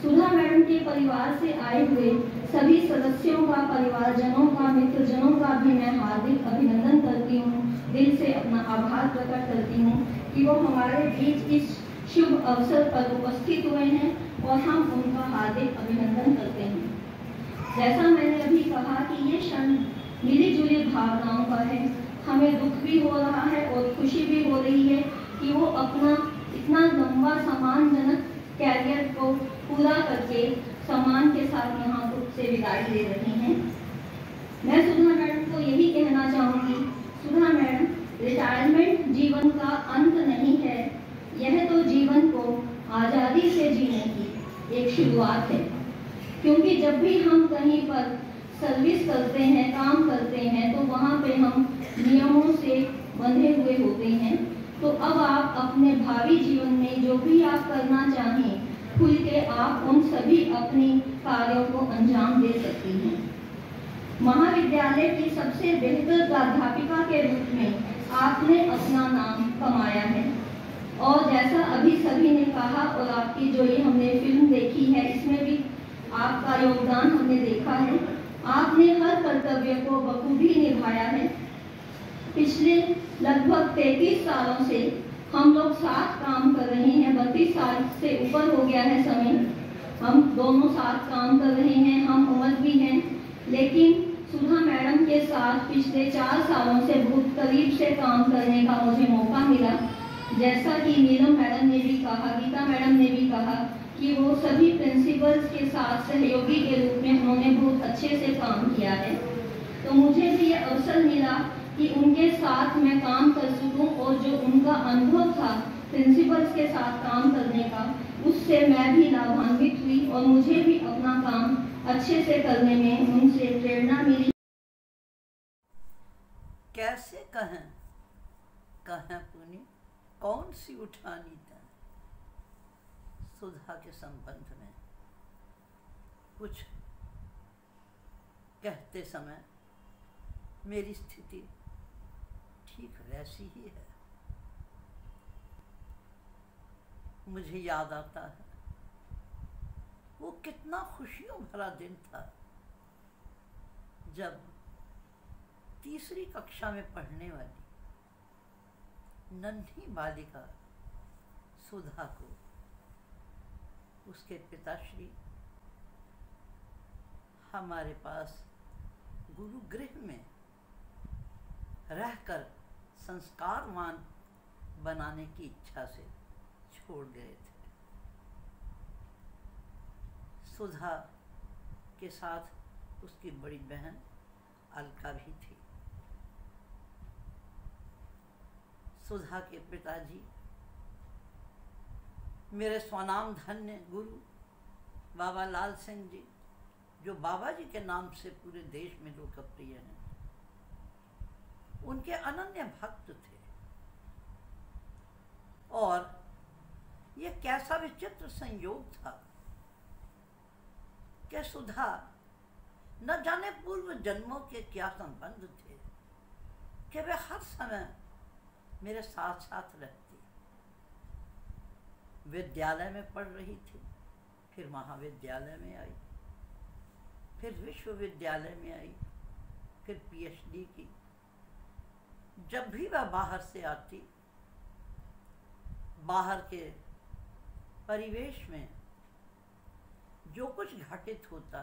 सुधा madam के परिवार से आए हुए सभी सदस्यों का, परिवारजनों का, मित्रजनों का भी मैं हार्दिक अभिनंदन करती हूँ। दिल से अपना आभार प्रकट करती हूँ कि वो हमारे बीच इस शुभ अवसर पर उपस्थित हुए हैं और हम उनका हार्दिक अभिनंदन करते हैं। जैसा मैंने अभी कहा कि ये क्षण मिली जुली भावनाओं का है। हमें दुख भी हो रहा है और खुशी भी हो रही है कि वो अपना इतना लंबा सम्मानजनक कैरियर को पूरा करके सम्मान के साथ यहाँ से विदाई ले रही हैं। मैं सुधा मैडम को यही कहना चाहूँगी, सुधा मैडम, रिटायरमेंट जीवन का अंत नहीं है, यह तो जीवन को आज़ादी से जीने की एक शुरुआत है। क्योंकि जब भी हम कहीं पर सर्विस करते हैं, काम करते हैं, तो वहाँ पे हम नियमों से बंधे हुए होते हैं। तो अब आप अपने भावी जीवन में जो भी आप करना चाहें, खुल के आप उन सभी अपने कार्यों को अंजाम दे सकती हैं। महाविद्यालय की सबसे बेहतर प्राध्यापिका के रूप में आपने अपना नाम कमाया है और जैसा अभी सभी ने कहा और आपकी जो ये हमने फिल्म देखी है, इसमें भी आपका योगदान हमने देखा है। आपने हर कर्तव्य को बखूबी निभाया है। पिछले लगभग 33 सालों से हम लोग साथ काम कर रहे हैं। 32 साल से ऊपर हो गया है समय, हम दोनों साथ काम कर रहे हैं, हम उम्र भी हैं। लेकिन सुधा मैडम के साथ पिछले 4 सालों से बहुत करीब से काम करने का मुझे मौका मिला। जैसा कि नीलम मैडम ने भी कहा, गीता मैडम ने भी कहा कि वो सभी प्रिंसिपल्स के साथ सहयोगी के रूप में उन्होंने बहुत अच्छे से काम किया है। तो मुझे भी ये अवसर मिला कि उनके साथ मैं काम कर सकूं और जो उनका अनुभव था प्रिंसिपल्स के साथ काम करने का, उससे मैं भी लाभान्वित हुई और मुझे भी अपना काम अच्छे से करने में उनसे प्रेरणा मिली। कैसे कहें पुनी, कौन सी उठानी था सुधा के संबंध में। कुछ कहते समय मेरी स्थिति ठीक वैसी ही है। मुझे याद आता है वो कितना खुशियों भरा दिन था जब तीसरी कक्षा में पढ़ने वाली नन्ही बालिका सुधा को उसके पिताश्री हमारे पास गुरुगृह में रहकर संस्कारवान बनाने की इच्छा से छोड़ गए थे। सुधा के साथ उसकी बड़ी बहन अलका भी थी। सुधा के पिताजी मेरे स्वनाम धन्य गुरु बाबा लाल सिंह जी, जो बाबा जी के नाम से पूरे देश में लोकप्रिय हैं, उनके अनन्य भक्त थे। और ये कैसा विचित्र संयोग था कि सुधा न जाने पूर्व जन्मों के क्या संबंध थे कि वे हर समय मेरे साथ साथ रहती। विद्यालय में पढ़ रही थी, फिर महाविद्यालय में आई, फिर विश्वविद्यालय में आई, फिर पीएचडी की। जब भी वह बाहर से आती, बाहर के परिवेश में जो कुछ घटित होता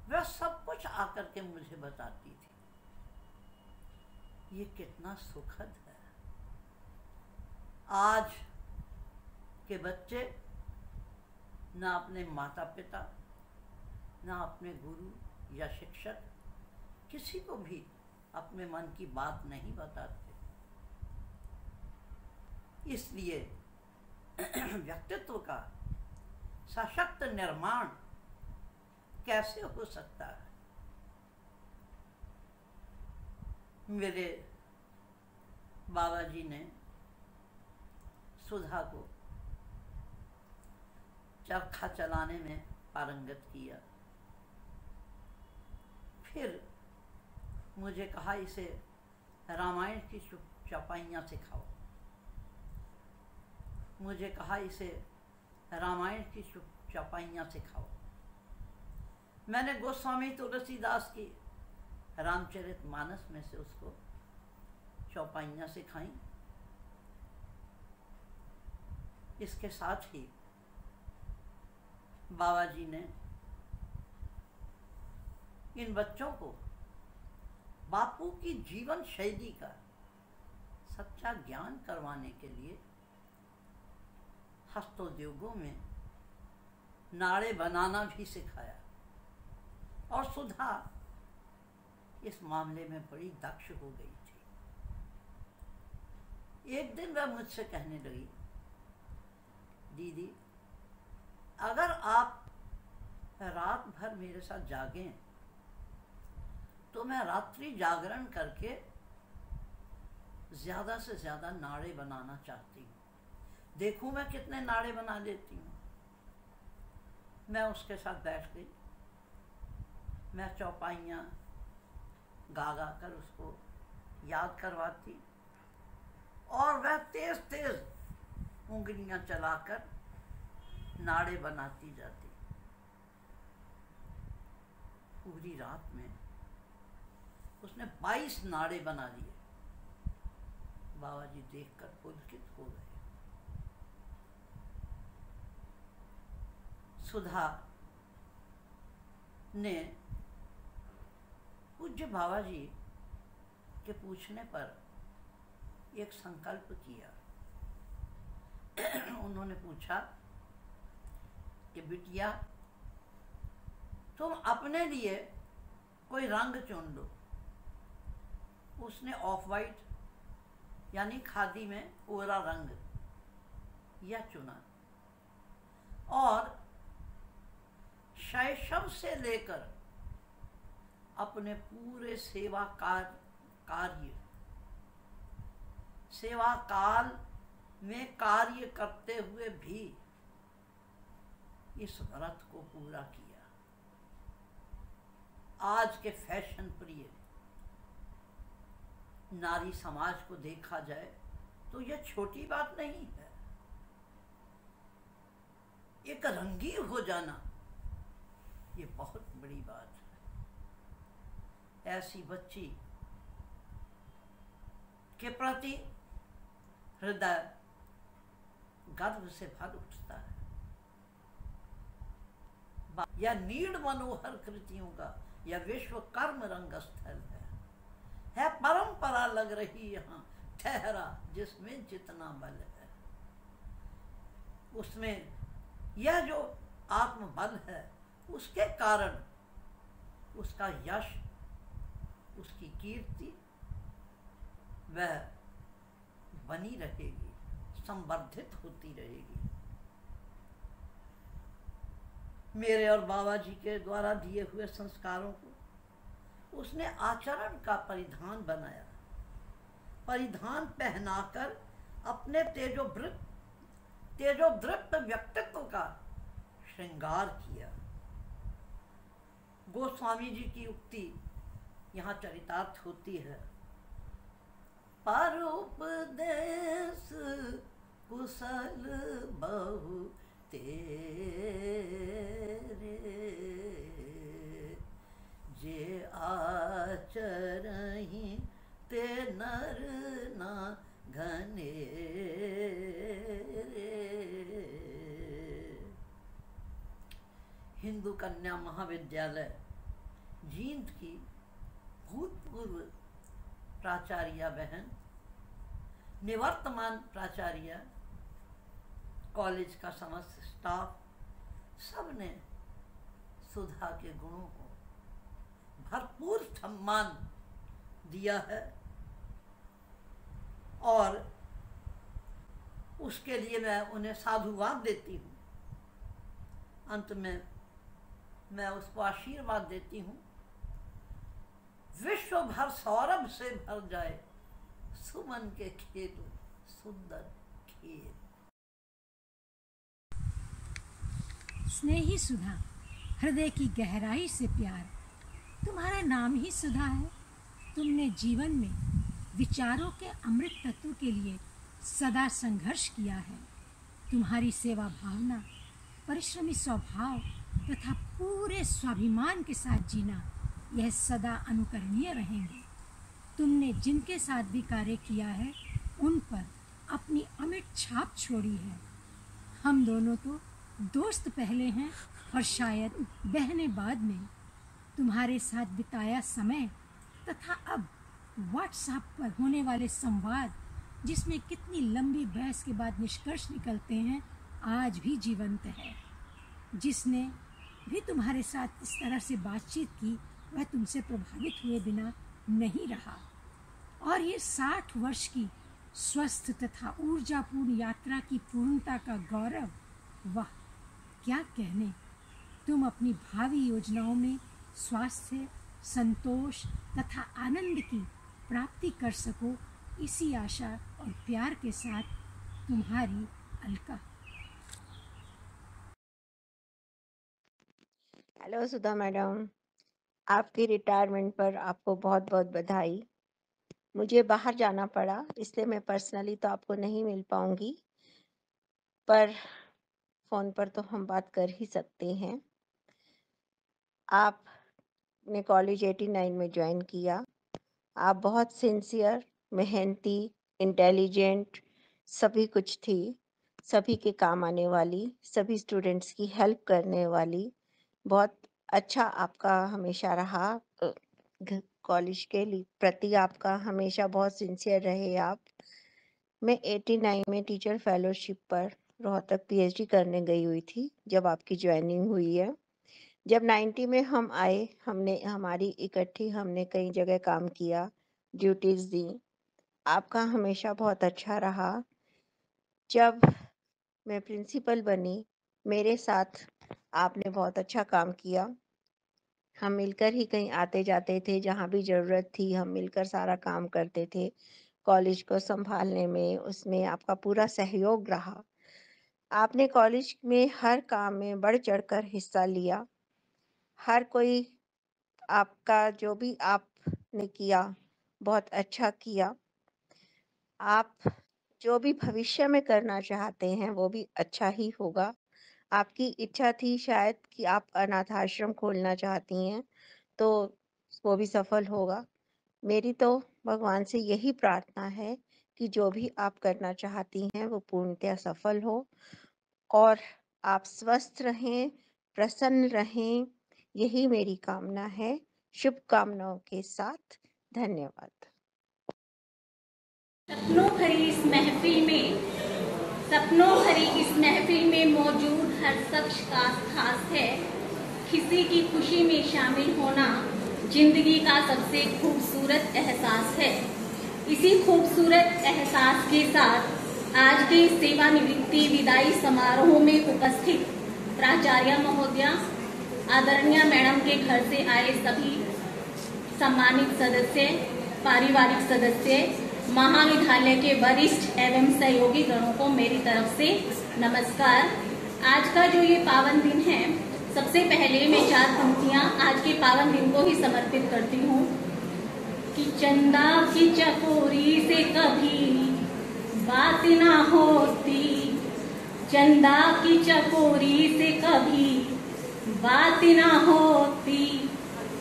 वह सब कुछ आकर के मुझे बताती थी। ये कितना सुखद है। आज के बच्चे ना अपने माता पिता, ना अपने गुरु या शिक्षक, किसी को भी अपने मन की बात नहीं बताते। इसलिए व्यक्तित्व का सशक्त निर्माण कैसे हो सकता है। मेरे बाबा जी ने सुधा को चरखा चलाने में पारंगत किया। फिर मुझे कहा, इसे रामायण की चौपाइयाँ सिखाओ। मुझे कहा, इसे रामायण की चौपाइयाँ सिखाओ। मैंने गोस्वामी तुलसीदास की रामचरितमानस में से उसको चौपाइयाँ सिखाई। इसके साथ ही बाबा जी ने इन बच्चों को बापू की जीवन शैली का सच्चा ज्ञान करवाने के लिए हस्तोद्योगों में नाड़े बनाना भी सिखाया। और सुधा इस मामले में बड़ी दक्ष हो गई थी। एक दिन वह मुझसे कहने लगी, दीदी अगर आप रात भर मेरे साथ जागें तो मैं रात्रि जागरण करके ज़्यादा से ज़्यादा नाड़े बनाना चाहती हूँ, देखूँ मैं कितने नाड़े बना लेती हूँ। मैं उसके साथ बैठ गई, मैं चौपाइयाँ गा गा कर उसको याद करवाती और वह तेज तेज उंगलियां चलाकर नाड़े बनाती जाती। पूरी रात में उसने 22 नाड़े बना लिए। बाबा जी देखकर पुलकित हो गए। सुधा ने पूज्य बाबा जी के पूछने पर एक संकल्प किया। उन्होंने पूछा कि बिटिया तुम अपने लिए कोई रंग चुन लो। उसने ऑफ वाइट यानी खादी में कोरा रंग यह चुना और शैशव से लेकर अपने पूरे सेवा काल में कार्य करते हुए भी इस व्रत को पूरा किया। आज के फैशन प्रिय नारी समाज को देखा जाए तो यह छोटी बात नहीं है। एक रंगीन हो जाना ये बहुत बड़ी बात है। ऐसी बच्ची के प्रति हृदय गर्व से भर उठता है। या नीड़ मनोहर कृतियों का यह विश्व कर्म रंग स्थल है परंपरा लग रही यहाँ ठहरा जिसमें जितना बल है। उसमें यह जो आत्मबल है उसके कारण उसका यश, उसकी कीर्ति वह बनी रहेगी, संवर्धित होती रहेगी। मेरे और बाबा जी के द्वारा दिए हुए संस्कारों को उसने आचरण का परिधान बनाया। परिधान पहनाकर अपने तेजोदृप्त व्यक्तित्व का श्रृंगार किया। गोस्वामी जी की उक्ति यहाँ चरितार्थ होती है। परोपदेश कुशल बहु तेरे जे आचरहि ते नर ना घने हिंदू कन्या महाविद्यालय जींद की भूतपूर्व प्राचार्य बहन, निवर्तमान प्राचार्य, कॉलेज का समस्त स्टाफ सब ने सुधा के गुणों को भरपूर सम्मान दिया है और उसके लिए मैं उन्हें साधुवाद देती हूँ। अंत में मैं उसको आशीर्वाद देती हूँ, विश्व भर सौरभ से भर जाए सुमन के खेत सुंदर खेत। स्नेही सुधा, हृदय की गहराई से प्यार, तुम्हारा नाम ही सुधा है। तुमने जीवन में विचारों के अमृत तत्व के लिए सदा संघर्ष किया है। तुम्हारी सेवा भावना परिश्रमी स्वभाव तथा पूरे स्वाभिमान के साथ जीना, यह सदा अनुकरणीय रहेंगे। तुमने जिनके साथ भी कार्य किया है उन पर अपनी अमिट छाप छोड़ी है। हम दोनों तो दोस्त पहले हैं और शायद बहनें बाद में। तुम्हारे साथ बिताया समय तथा अब व्हाट्सएप पर होने वाले संवाद, जिसमें कितनी लंबी बहस के बाद निष्कर्ष निकलते हैं, आज भी जीवंत है। जिसने भी तुम्हारे साथ इस तरह से बातचीत की वह तुमसे प्रभावित हुए बिना नहीं रहा। और ये 60 वर्ष की स्वस्थ तथा ऊर्जापूर्ण यात्रा की पूर्णता का गौरव, वाह क्या कहने। तुम अपनी भावी योजनाओं में स्वास्थ्य, संतोष तथा आनंद की प्राप्ति कर सको, इसी आशा और प्यार के साथ तुम्हारी अलका। हेलो सुधा मैडम, आपकी रिटायरमेंट पर आपको बहुत बहुत बधाई। मुझे बाहर जाना पड़ा, इसलिए मैं पर्सनली तो आपको नहीं मिल पाऊंगी, पर फ़ोन पर तो हम बात कर ही सकते हैं। आपने कॉलेज 89 में ज्वाइन किया। आप बहुत सिंसियर, मेहनती, इंटेलिजेंट सभी कुछ थी, सभी के काम आने वाली, सभी स्टूडेंट्स की हेल्प करने वाली। बहुत अच्छा आपका हमेशा रहा। कॉलेज के प्रति आपका हमेशा बहुत सिंसियर रहे आप। मैं 89 में टीचर फेलोशिप पर रोहतक पीएचडी करने गई हुई थी जब आपकी ज्वाइनिंग हुई है। जब 90 में हम आए, हमने कई जगह काम किया, ड्यूटीज़ दी। आपका हमेशा बहुत अच्छा रहा। जब मैं प्रिंसिपल बनी, मेरे साथ आपने बहुत अच्छा काम किया। हम मिलकर ही कहीं आते जाते थे, जहाँ भी ज़रूरत थी हम मिलकर सारा काम करते थे। कॉलेज को संभालने में, उसमें आपका पूरा सहयोग रहा। आपने कॉलेज में हर काम में बढ़ चढ़कर हिस्सा लिया। हर कोई आपका जो भी आपने किया बहुत अच्छा किया। आप जो भी भविष्य में करना चाहते हैं वो भी अच्छा ही होगा। आपकी इच्छा थी शायद कि आप अनाथ आश्रम खोलना चाहती हैं, तो वो भी सफल होगा। मेरी तो भगवान से यही प्रार्थना है कि जो भी आप करना चाहती हैं वो पूर्णतः सफल हो और आप स्वस्थ रहें, प्रसन्न रहें, यही मेरी कामना है। शुभकामनाओं के साथ धन्यवाद। सपनों भरी इस महफिल में मौजूद हर शख्स का खास है। किसी की खुशी में शामिल होना जिंदगी का सबसे खूबसूरत एहसास है। इसी खूबसूरत एहसास के साथ आज के सेवानिवृत्ति विदाई समारोह में उपस्थित प्राचार्य महोदया, आदरणीय मैडम के घर से आए सभी सम्मानित सदस्य, पारिवारिक सदस्य, महाविद्यालय के वरिष्ठ एवं सहयोगी गणों को मेरी तरफ से नमस्कार। आज का जो ये पावन दिन है, सबसे पहले मैं 4 पंक्तियां आज के पावन दिन को ही समर्पित करती हूँ कि चंदा की चकोरी से कभी बात ना होती, चंदा की चकोरी से कभी बात ना होती,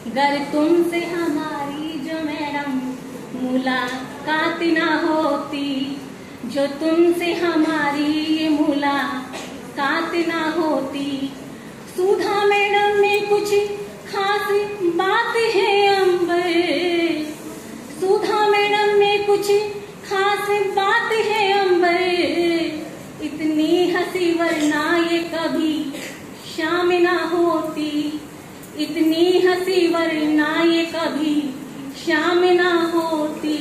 गर तुमसे हमारी जो मैडम मुलाकात ना होती, जो तुमसे हमारी ये मुलाकात ना होती। सुधा मैडम में कुछ खास बात है अंबर, सुधा मैडम में कुछ खास बात है अंबर, इतनी हंसी वरना ये कभी शाम ना होती, इतनी हंसी वरना ये कभी शाम ना होती।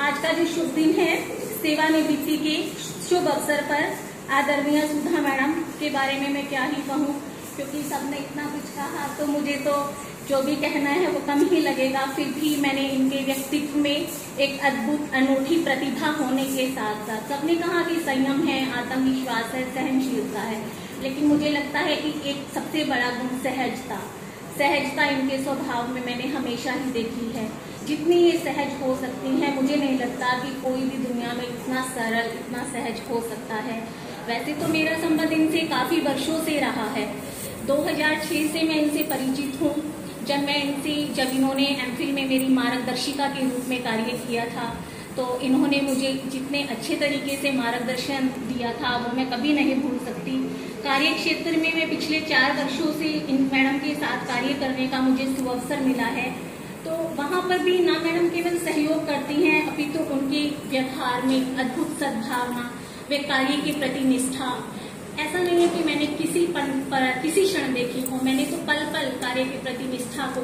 आज का जो शुभ दिन है, सेवानिवृत्ति के शुभ अवसर पर आदरणीय सुधा मैडम के बारे में मैं क्या ही कहूँ, क्योंकि सबने इतना कुछ कहा तो मुझे तो जो भी कहना है वो कम ही लगेगा। फिर भी मैंने इनके व्यक्तित्व में एक अद्भुत अनूठी प्रतिभा होने के साथ साथ, सबने कहा कि संयम है, आत्मविश्वास है, सहनशीलता है, लेकिन मुझे लगता है कि एक सबसे बड़ा गुण सहजता इनके स्वभाव में मैंने हमेशा ही देखी है। जितनी ये सहज हो सकती हैं, मुझे नहीं लगता कि कोई भी दुनिया में इतना सरल, इतना सहज हो सकता है। वैसे तो मेरा संबंध इनसे काफी वर्षों से रहा है। 2006 से मैं इनसे परिचित हूँ, जब इन्होंने एमफिल में मेरी मार्गदर्शिका के रूप में कार्य किया था, तो इन्होंने मुझे जितने अच्छे तरीके से मार्गदर्शन दिया था वो मैं कभी नहीं भूल सकती। कार्य क्षेत्र में मैं पिछले 4 वर्षों से इन मैडम के साथ कार्य करने का मुझे सुअवसर मिला है। तो वहाँ पर भी ना मैडम केवल सहयोग करती हैं, अपितु उनके व्यवहार में अद्भुत सद्भावना, वे कार्य के प्रति निष्ठा। ऐसा नहीं है कि मैंने किसी क्षण देखी हो, मैंने तो पल पल कार्य के प्रति निष्ठा को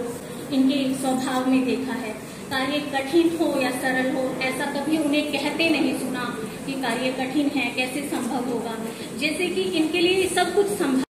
इनके स्वभाव में देखा है। कार्य कठिन हो या सरल हो, ऐसा कभी उन्हें कहते नहीं सुना कि कार्य कठिन है, कैसे संभव होगा। जैसे कि इनके लिए सब कुछ संभव